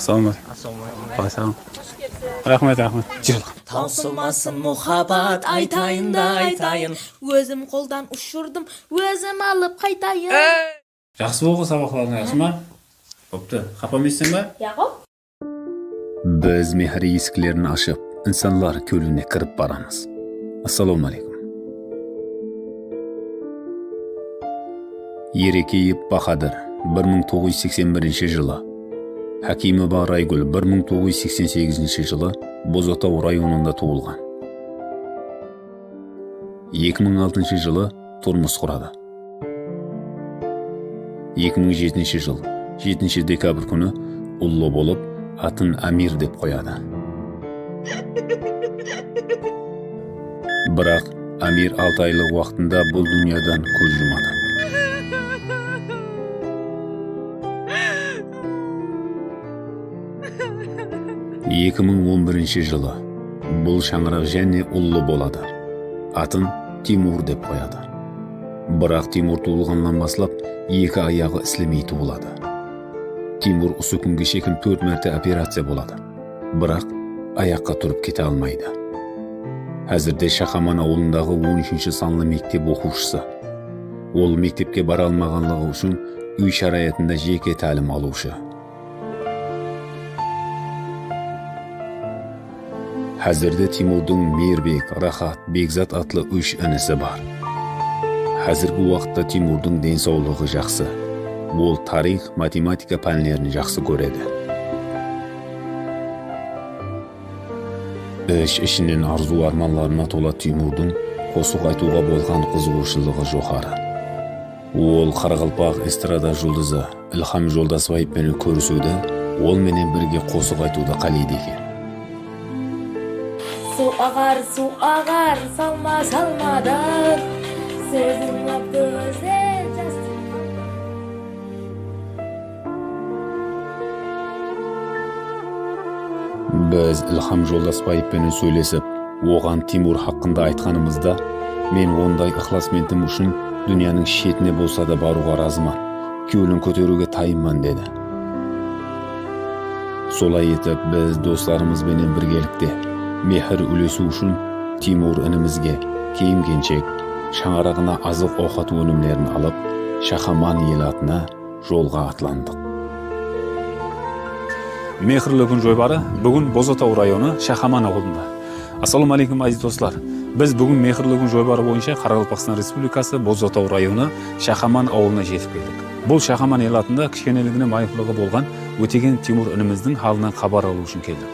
Assalomu Rahmet. Tausılmasın muhabbat aytayın da aytayın. Özüm koldan uçurdum, özüm alıp kaytayın. Yaxshi o'qi saboqlarni, yaxshimi? Bo'pti. Xafamaysanmi? Yo'q. Biz mehr eshiklerini aşıp insonlar ko'lini kirib boramiz. Assalomu alaykum. Yerekeyev Bahadır 1981-yılı, Hakimova Raygul 1988-yılı Bozotov rayonunda tug'ilgan. 2006-yılı turmush quradi. 2007-yıl 7 dekabr kuni ullo bo'lib atın Amir deb qo'yadi. Biroq Amir 6 oylik vaqtida bu dunyodan ko'z yumadi. yılı бұл шаңырақ және ұлы болады. Атын Тимур деп қояды. Бірақ Тимур туылғаннан баслап 2 аяғы істемей туылады. Тимур осы күнге шейін 4 мәрте операция болады. Бірақ аяққа тұрып кете алмайды. Әзірде Шахаман ауылындағы 13-ші санлы мектеп оқушысы. Ол мектепке бара алмағанлығы үшін үй шараятында жеке тәлім алушы. Әзірде Тимурдың Мейірбек, Рахат, Бекзат атлы 3 інісі бар. Әзіргі уақытта Тимурдың денсаулығы жақсы. Ол тарих, математика пәнлерін жақсы көреді. Ішінен арзу арманларына тола Тимурдың қосық айтуға болған қызығушылығы жоғары. Ол Қарақалпақ эстрада жұлдызы Ilham Жолдасбаевпен көрісуді, ол менен бірге қосық айтуды қалайды екен. Su ağar, salmadan sözüm lap güzel Biz Ilham Жолдасбаевпен сөйлесіп, оған Тимур хақында айтқанымызда, мен ондай ықласментім үшін дүнияның шетіне болса да баруға разыман, көңілін көтеруге тайынман деді. Солай етіп, біз достарымызбенен біргелікте мехір үлесу үшін Тимур інімізге киім-кеншек, шаңырағына азық ауқат өнімдерін алып, Шахаман ел атына жолға атландық. Мехірлі күн жойбары бүгін Бозотау районы Шахаман ауылында. Ассаламу алейкум азиз достар. Біз бүгін Мехірлі күн жойбары бойынша Қарақалпақстан Республикасы Бозотау районы Шахаман ауылына жетіп келдік. Бұл Шахаман ел атында кішкенелігіне майыплығы болған Өтеген Тимур ініміздің халынан хабар алу үшін келдік.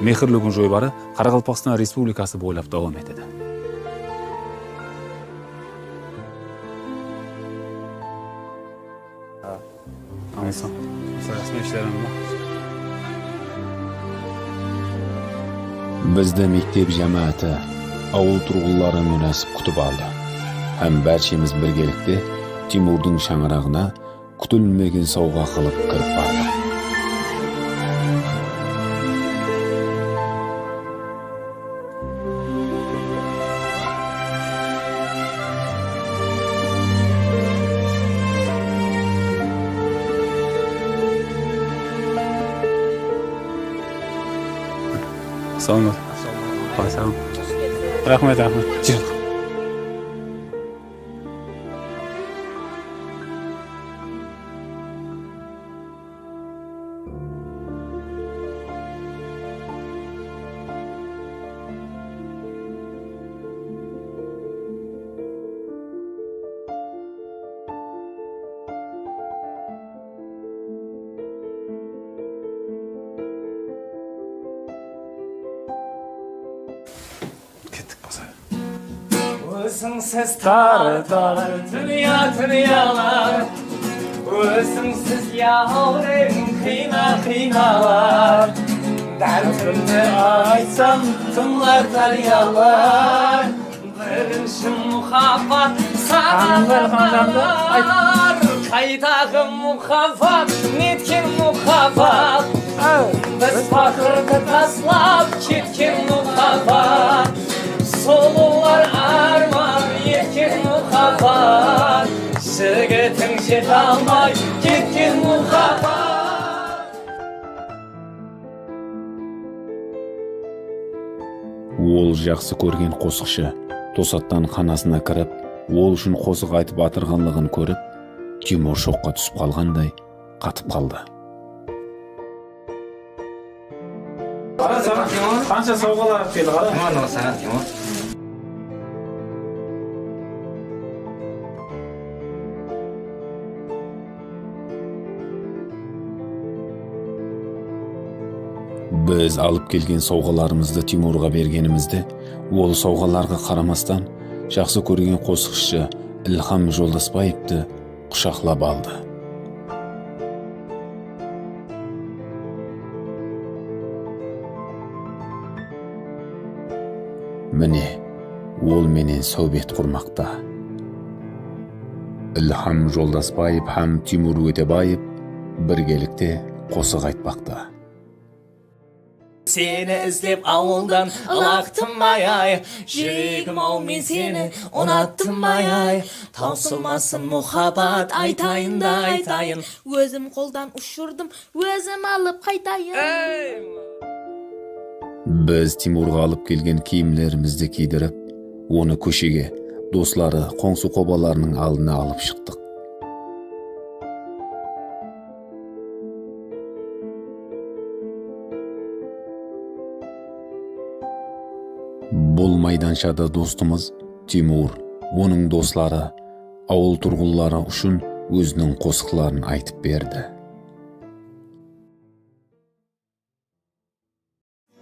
Мехірлі күн жойбары Қарақалпақстан Республикасы бойлап давам етеді. Bizde mектеп жамааты, ауыл тұрғылары мünasip күтіп алды. Һәм бәршеміз біргелікте Тимурдың шаңырағына күтілмеген сауға қылып кіріп барды. Assalomu. Rahmet. Özüngsüz tartar dünyalar, özüngsüz yavrum kıynalar. Derdimni aytsam tınlar daryalar, verilsin muhabbet sağlar. Kaydağım muhabbet, netkin muhabbet, biz fakırdı taslap ketkin muhabbet. Solular arman yetkin muhabbet, Şirgetin jet almay ketkin muhabbet. Ол жақсы көрген қосықшы тосаттан қанасына кіріп, ол үшін қосық айтып атырғанлығын көріп, Тимур шоққа түсіп қалғандай қатып қалды. Қара саған қанша сауғалар келді қара? Мана саған Тимур. Біз алып келген сауғаларымызды Тимурға бергенімізде, ол сауғаларға қарамастан жақсы көрген қосықшы Ілхам Жолдасбаевты құшақлап алды. Міне, ол менен сәубет құрмақта. Ілхам Жолдасбаев һәм Тимур Өтебаев біргелікте қосық айтпақта. Seni izlep avuldan ılaktım ay, Жүрегім ау мен seni unattım ay. Tausılmasın muhabbat айтайын да айтайын. Өзім қолдан ұшырдым, өзім алып қайтайын. Біз Тимурға алып келген киімлерімізді кидіріп, оны көшеге, достары, қоңсы қобаларының алдына алып шықтық. Бұл майданшада достымыз Тимур, оның дослары, ауыл тұрғылары үшін өзінің қосықларын айтып берді.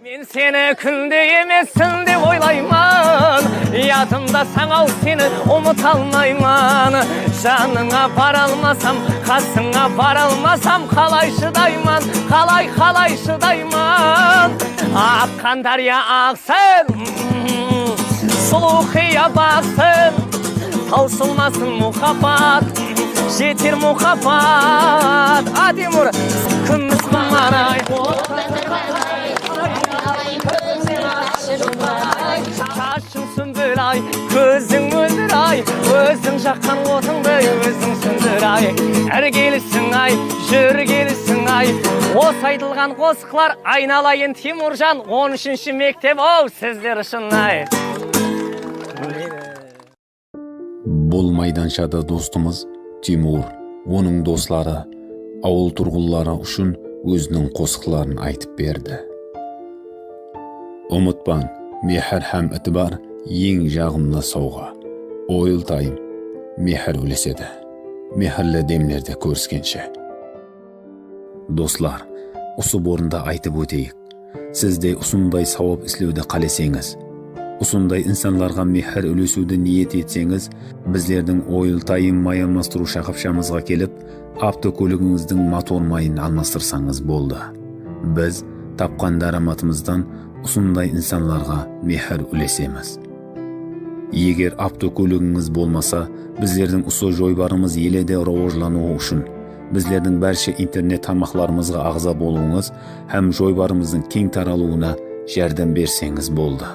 Мен seni күнде емес түнде ойлаймын, ятымда саңау seni ұмыта алмаймын. Жаныңа бара алмасам, қасыңа бара алмасам, қалай шыдаймын, қалай шыдаймын. Аққан дария ақсын, сұлу қия бассын, таусылмасын мұхаббат, жетер мұхаббат. Тимур, күміс құмарай, шашың сүмбір ай, көзің мөлдір ай, өзің жаққан отыңды өзің сүндір ай. Әр келісің ай, жүр келісің ай, осы айтылған қосықлар айналайын Тимуржан, 13-ші мектеп оу сіздер үшін ай. Бұл майданшада достымыз Тимур, оның дослары, ауыл тұрғылары үшін өзінің қосықларын айтып берді. Ұмытпан, мехір һәм ітібар ең жағымлы сауға. Ойыл-тайым, мехір өлеседі. Мехірлі демлерде көріскенше. Достар, осы орында айтып өтейік. Сізде ұсындай сауап іслеуді қалесеңіз, ұсындай инсанларға мехір өлесуді ниет етсеңіз, біздердің ойыл-тайым май алмастыру шақапшамызға келіп, автокөлігіңіздің мотор майын алмастырсаңыз болды. Біз тапқан дараматымыздан ұсындай инсанларға мехір үлесеміз. Егер автокөлігіңіз болмаса, біздердің ұсы жойбарымыз еледе рауажлануы үшін, біздердің бәрше интернет тармақларымызға ағза болуыңыз һәм жойбарымыздың кең таралуына жәрдем берсеңіз болды.